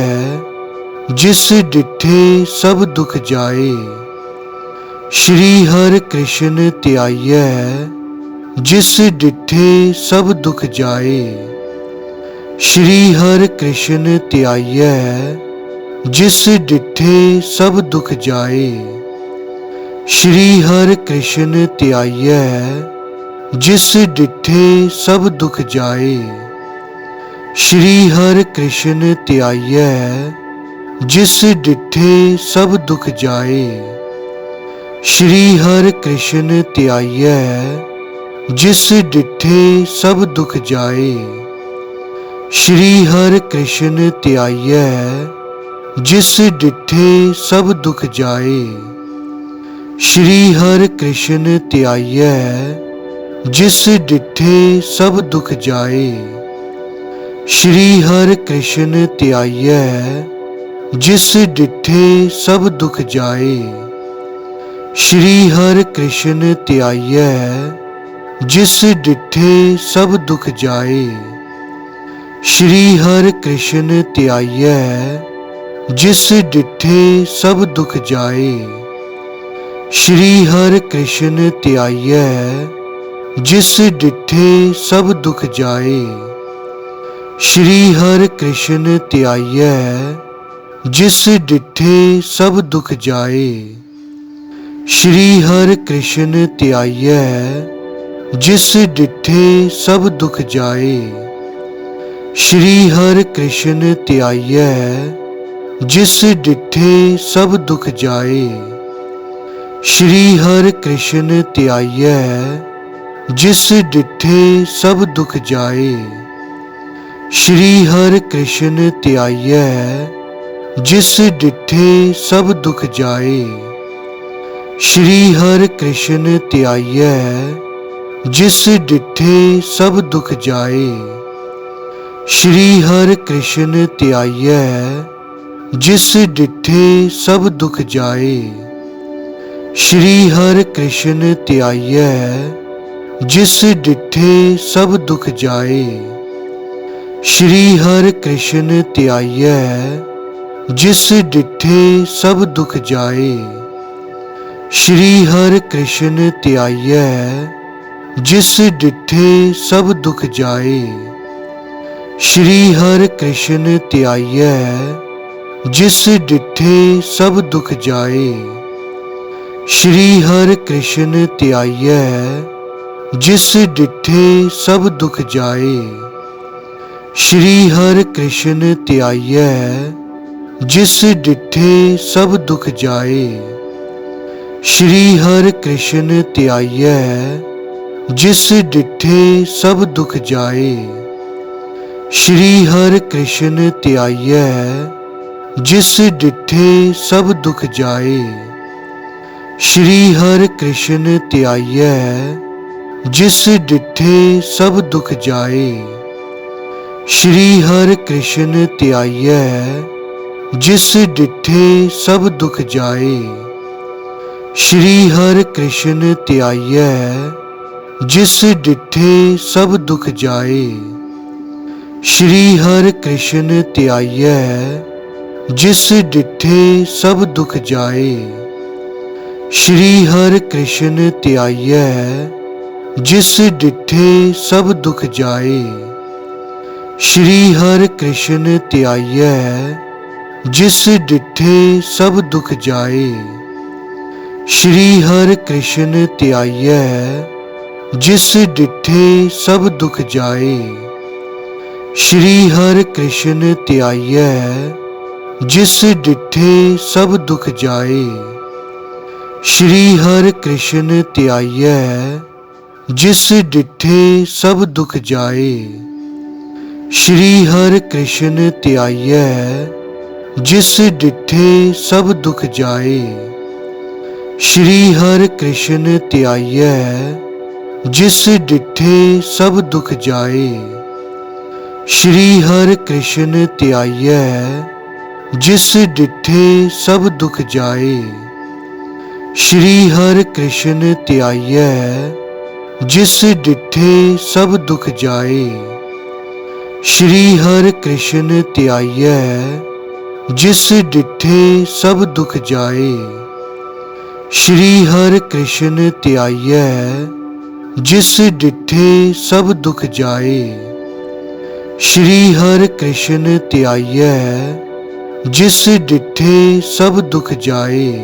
जिस डिठे सब दुख जाए। श्री हर कृष्ण त्याइयै जिस डिठे सब दुख जाए। श्री हर कृष्ण त्याइयै जिस डिठे सब दुख जाए। श्री हर कृष्ण त्याइयै जिस डिठे सब दुख जाए। श्री हर कृष्ण त्याइयै जिस डिठे सब दुख जाए। श्री हर कृष्ण त्याइयै जिस डिठे सब दुख जाए। श्री हर कृष्ण त्याइयै जिस डिठे सब दुख जाए। श्री हर कृष्ण त्याइयै जिस डिठे सब दुख जाए। श्री हर कृष्ण त्याइयै जिस डिठे सब दुख जाए। श्री हर कृष्ण त्याइयै, जिस डिठे सब दुख जाए। श्री हर कृष्ण त्याइयै, जिस डिठे सब दुख जाए। श्री हर कृष्ण त्याइयै, जिस डिठे सब दुख जाए। श्री हर कृष्ण त्याइयै, जिस डिठे सब दुख जाए। श्री हर कृष्ण त्याइयै, जिस डिठे सब दुख जाए। श्री हर कृष्ण त्याइयै, जिस डिठे सब दुख जाए। श्री हर कृष्ण त्याइयै, जिस डिठे सब दुख जाए। श्री हर कृष्ण त्याइयै, जिस डिठे सब दुख जाए। श्री हर कृष्ण त्याइयै, जिस डिठे सब दुख जाए। श्री हर कृष्ण त्याइयै, जिस डिठे सब दुख जाए। श्री हर कृष्ण त्याइयै, जिस डिठे सब दुख जाए। श्री हर कृष्ण त्याइयै, जिस डिठे सब दुख जाए। श्री हर कृष्ण त्याइयै, जिस डिठे सब दुख जाए। श्री हर कृष्ण त्याइयै, जिस डिठे सब दुख जाए। श्री हर कृष्ण त्याइयै, जिस डिठे सब दुख जाए। श्री हर कृष्ण त्याइयै, जिस डिठे सब दुख जाए। श्री हर कृष्ण त्याइयै, जिस डिठे सब दुख जाए। श्री हर कृष्ण त्याइयै, जिस डिठे सब दुख जाए। श्री हर कृष्ण त्याइयै, जिस डिठे सब दुख जाए। श्री हर कृष्ण त्याइयै, जिस डिठे सब दुख जाए। श्री हर कृष्ण त्याइयै, जिस डिठे सब दुख जाए। श्री हर कृष्ण त्याइयै, जिस डिठे सब दुख जाए। श्री हर कृष्ण त्याइयै, जिस डिठे सब दुख जाए। श्री हर कृष्ण त्याइयै, जिस डिठे सब दुख जाए। श्री हर कृष्ण त्याइयै, जिस डिठे सब दुख जाए। श्री हर कृष्ण त्याइयै, जिस डिठे सब दुख जाए। श्री हर कृष्ण त्याइयै, जिस डिठे सब दुख जाए। श्री हर कृष्ण त्याइयै, जिस डिठे सब दुख जाए। श्री हर कृष्ण त्याइयै, जिस डिठे सब दुख जाए। श्री हर कृष्ण त्याइयै, जिस डिठे सब दुख जाए। श्री हर कृष्ण त्याइयै, जिस डिठे सब दुख जाए। श्री हर कृष्ण त्याइयै, जिस डिठे सब दुख जाए। श्री हर कृष्ण त्याइयै, जिस डिठे सब दुख जाए। श्री हर कृष्ण त्याइयै, जिस डिठे सब दुख जाए।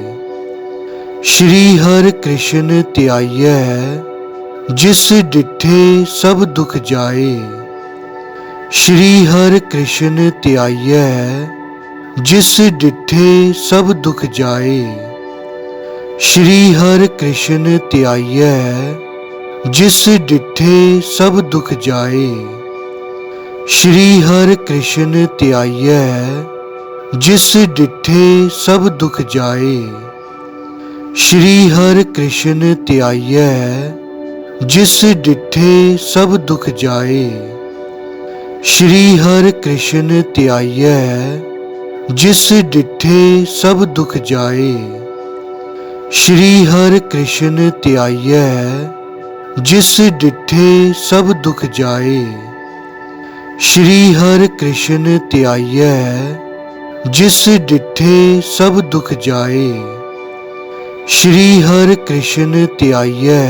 श्री हर कृष्ण त्याइयै, जिस डिठे सब दुख जाए। श्री हर कृष्ण त्याइयै, जिस डिठे सब दुख जाए। श्री हर कृष्ण त्याइयै, जिस डिठे सब दुख जाए। श्री हर कृष्ण त्याइयै, जिस डिठे सब दुख जाए। श्री हर कृष्ण त्याइयै, जिस डिठे सब दुख जाए। श्री हर कृष्ण त्याइयै, जिस डिठे सब दुख जाए। श्री हर कृष्ण त्याइयै, जिस डिठे सब दुख जाए। श्री हर कृष्ण त्याइयै, जिस डिठे सब दुख जाए। श्री हर कृष्ण त्याइयै,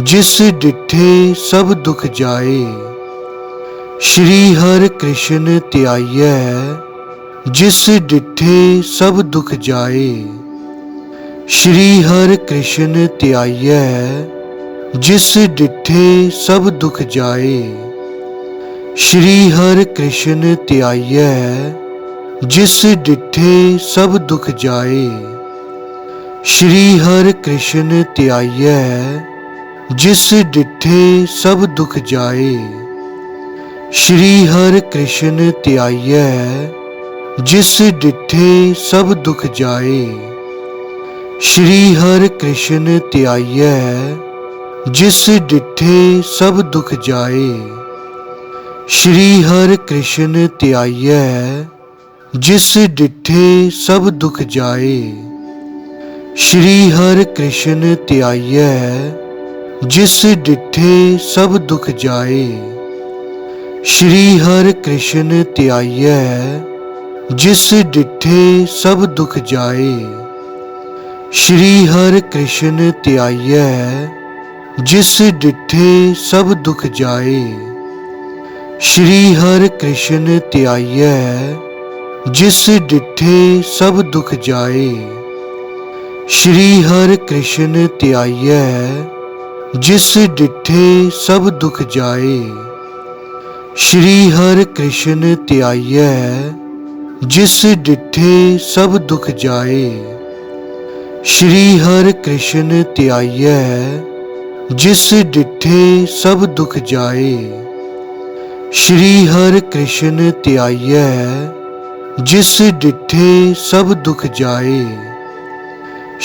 जिस डिठे सब दुख जाए। श्री हर कृष्ण त्याइयै, जिस डिठे सब दुख जाए। श्री हर कृष्ण त्याइयै, जिस डिठे सब दुख जाए। श्री हर कृष्ण त्याइयै, जिस डिठे सब दुख जाए। श्री हर कृष्ण त्याइयै, जिस डिठे सब दुख जाए। श्री हर कृष्ण त्याइयै, जिस डिठे सब दुख जाए। श्री हर कृष्ण त्याइयै, जिस डिठे सब दुख जाए। श्री हर कृष्ण त्याइयै, जिस डिठे सब दुख जाए। श्री हर कृष्ण त्याइयै, जिस डिठे सब दुख जाए। श्री हर कृष्ण त्याइयै, जिस डिठे सब दुख जाए। श्री हर कृष्ण त्याइयै, जिस डिठे सब दुख जाए। श्री हर कृष्ण त्याइयै, जिस डिठे सब दुख जाए। श्री हर कृष्ण त्याइयै, जिस डिठे सब दुख जाए। श्री हर कृष्ण त्याइयै, जिस डिठे सब दुख जाए। श्री हर कृष्ण त्याइयै, जिस डिठे सब दुख जाए। श्री हर कृष्ण त्याइयै, जिस डिठे सब दुख जाए।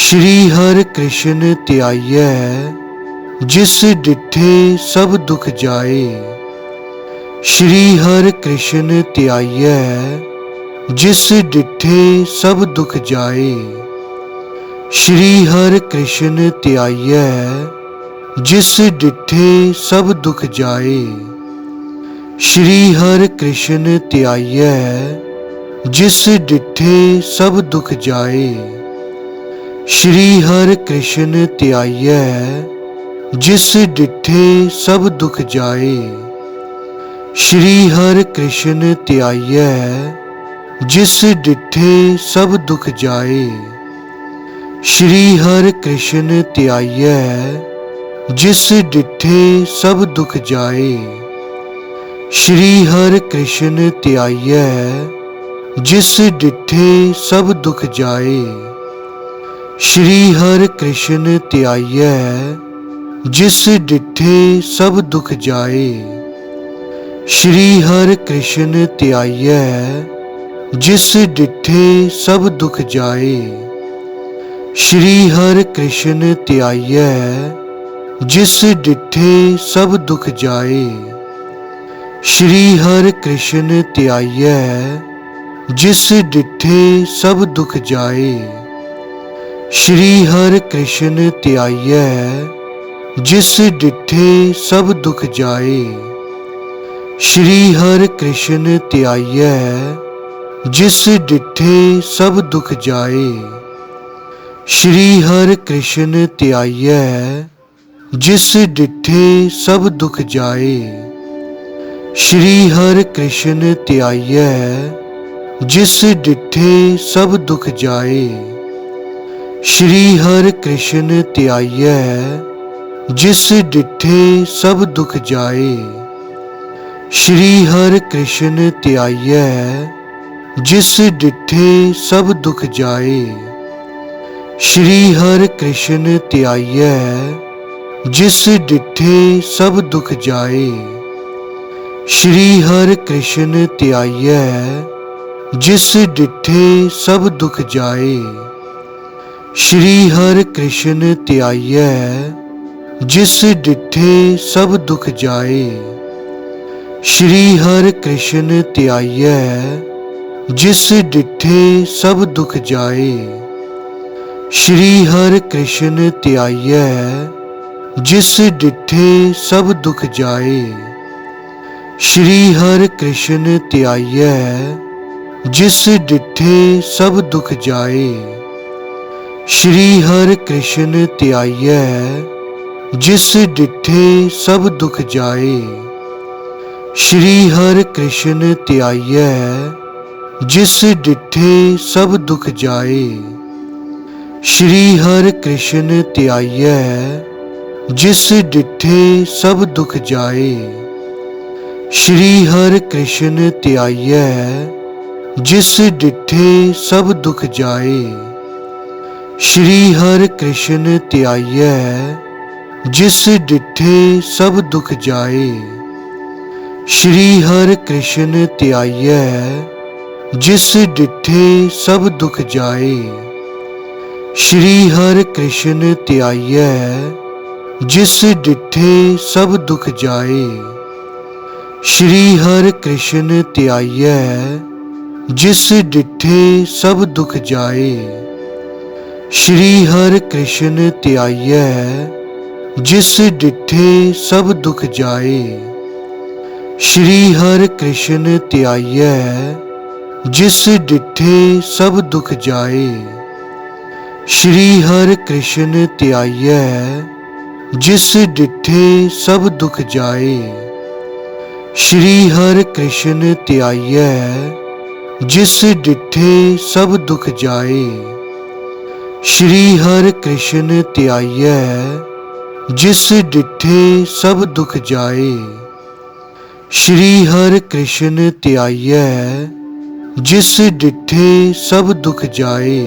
श्री हर कृष्ण त्याइयै, जिस डिठे सब दुख जाए। श्री हर कृष्ण त्याइयै, जिस डिठे सब दुख जाए। श्री हर कृष्ण त्याइयै, जिस डिठे सब दुख जाए। श्री हर कृष्ण त्याइयै, जिस डिठे सब दुख जाए। श्री हर कृष्ण त्याइयै, जिस डिठे सब दुख जाए। श्री हर कृष्ण त्याइयै, जिस डिठे सब दुख जाए। श्री हर कृष्ण त्याइयै, जिस डिठे सब दुख जाए। श्री हर कृष्ण त्याइयै, जिस डिठे सब दुख जाए। श्री हर कृष्ण त्याइयै, जिस डिठे सब दुख जाए। श्री हर कृष्ण त्याइयै, जिस डिठे सब दुख जाए। श्री हर कृष्ण त्याइयै, जिस डिठे सब दुख जाए। श्री हर कृष्ण त्याइयै, जिस डिठे सब दुख जाए। श्री हर कृष्ण त्याइयै, जिस डिठे सब दुख जाए। श्री हर कृष्ण त्याइयै, जिस डिठे सब दुख जाए। श्री हर कृष्ण त्याइयै, जिस डिठे सब दुख जाए। श्री हर कृष्ण त्याइयै, जिस डिठे सब दुख जाए। श्री हर कृष्ण त्याइयै, जिस डिठे सब दुख जाए। श्री हर कृष्ण त्याइयै, जिस डिठे सब दुख जाए। श्री हर कृष्ण त्याइयै, जिस डिठे सब दुख जाए। श्री हर कृष्ण त्याइयै, जिस डिठे सब दुख जाए। श्री हर कृष्ण त्याइयै, जिस डिठे सब दुख जाए। श्री हर कृष्ण त्याइयै, जिस डिठे सब दुख जाए। श्री हर कृष्ण त्याइयै, जिस डिठे सब दुख जाए। श्री हर कृष्ण त्याइयै, जिस डिठे सब दुख जाए। श्री हर कृष्ण त्याइयै, जिस डिठे सब दुख जाए। श्री हर कृष्ण त्याइयै, जिस डिठे सब दुख जाए। श्री हर कृष्ण त्याइयै, जिस डिठे सब दुख जाए। श्री हर कृष्ण त्याइयै, जिस डिठे सब दुख जाए। श्री हर कृष्ण त्याइयै, जिस डिठे सब दुख जाए। श्री हर कृष्ण त्याइयै, जिस डिठे सब दुख जाए। श्री हर कृष्ण त्याइयै, जिस डिठे सब दुख जाए। श्री हर कृष्ण त्याइयै, जिस डिठे सब दुख जाए। श्री हर कृष्ण त्याइयै, जिस डिठे सब दुख जाए। श्री हर कृष्ण त्याइयै, जिस डिठे सब दुख जाए। श्री हर कृष्ण त्याइयै, जिस डिठे सब दुख जाए। श्री हर कृष्ण त्याइयै, जिस डिठे सब दुख जाए। श्री हर कृष्ण त्याइयै, जिस डिठे सब दुख जाए। श्री हर कृष्ण त्याइयै, जिस डिठे सब दुख जाए।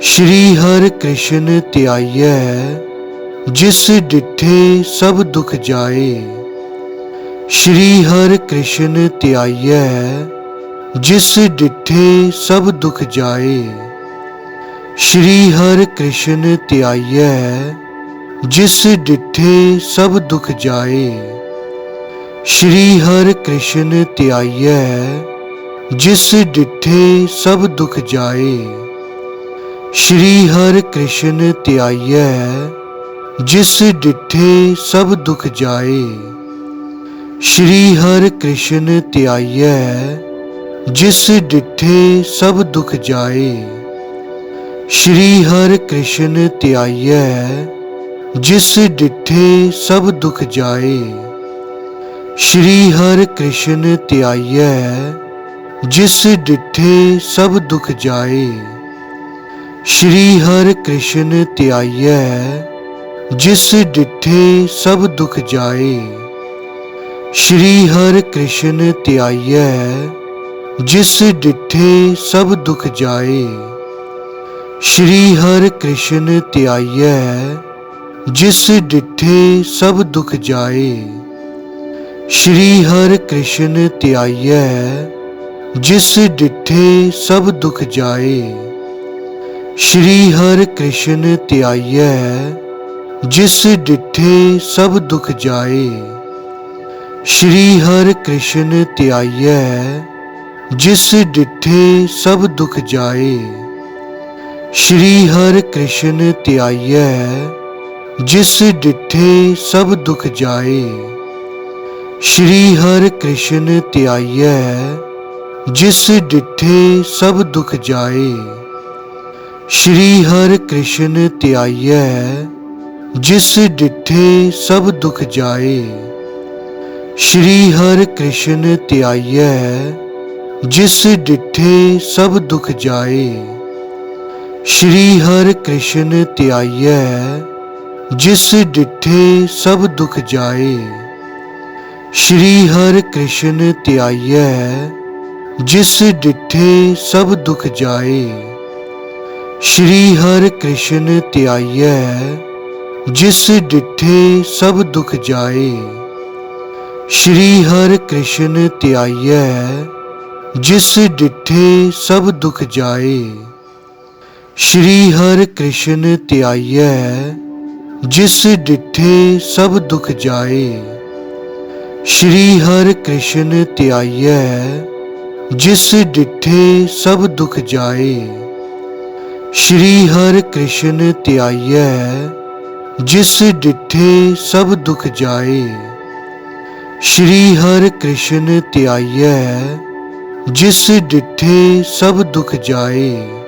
श्री हर कृष्ण त्याइयै, जिस डिठे सब दुख जाए। श्री हर कृष्ण त्याइयै, जिस डिठे सब दुख जाए। श्री हर कृष्ण त्याइयै, जिस डिठे सब दुख जाए। श्री हर कृष्ण त्याइयै, जिस डिठे सब दुख जाए। श्री हर कृष्ण त्याइयै, जिस डिठे सब दुख जाए। श्री हर कृष्ण त्याइयै, जिस डिठे सब दुख जाए। श्री हर कृष्ण त्याइयै, जिस डिठे सब दुख जाए। श्री हर कृष्ण त्याइयै, जिस डिठे सब दुख जाए। श्री हर कृष्ण त्याइयै, जिस डिठे सब दुख जाए। श्री हर कृष्ण त्याइयै, जिस डिठे सब दुख जाए। श्री हर कृष्ण त्याइयै, जिस डिठे सब दुख जाए। श्री हर कृष्ण त्याइयै, जिस डिठे सब दुख जाए। श्री हर कृष्ण त्याइयै, जिस डिठे सब दुख जाए। श्री हर कृष्ण त्याइयै, जिस डिठे सब दुख जाए। श्री हर कृष्ण त्याइयै, जिस डिठे सब दुख जाए। श्री हर कृष्ण त्याइयै, जिस डिठे सब दुख जाए। श्री हर कृष्ण त्याइयै, जिस डिठे सब दुख जाए। श्री हर कृष्ण त्याइयै, जिस डिठे सब दुख जाए। श्री हर कृष्ण त्याइयै, जिस डिठे सब दुख जाए। श्री हर कृष्ण त्याइयै, जिस डिठे सब दुख जाए। श्री हर कृष्ण त्याइयै, जिस डिठे सब दुख जाए। श्री हर कृष्ण त्याइयै, जिस डिठे सब दुख जाए। श्री हर कृष्ण त्याइयै, जिस डिठे सब दुख जाए। श्री हर कृष्ण त्याइयै, जिस डिठे सब दुख जाए। श्री हर कृष्ण त्याइयै, जिस डिठे सब दुख जाए। श्री हर कृष्ण त्याइयै, जिस डिठे सब दुख जाए।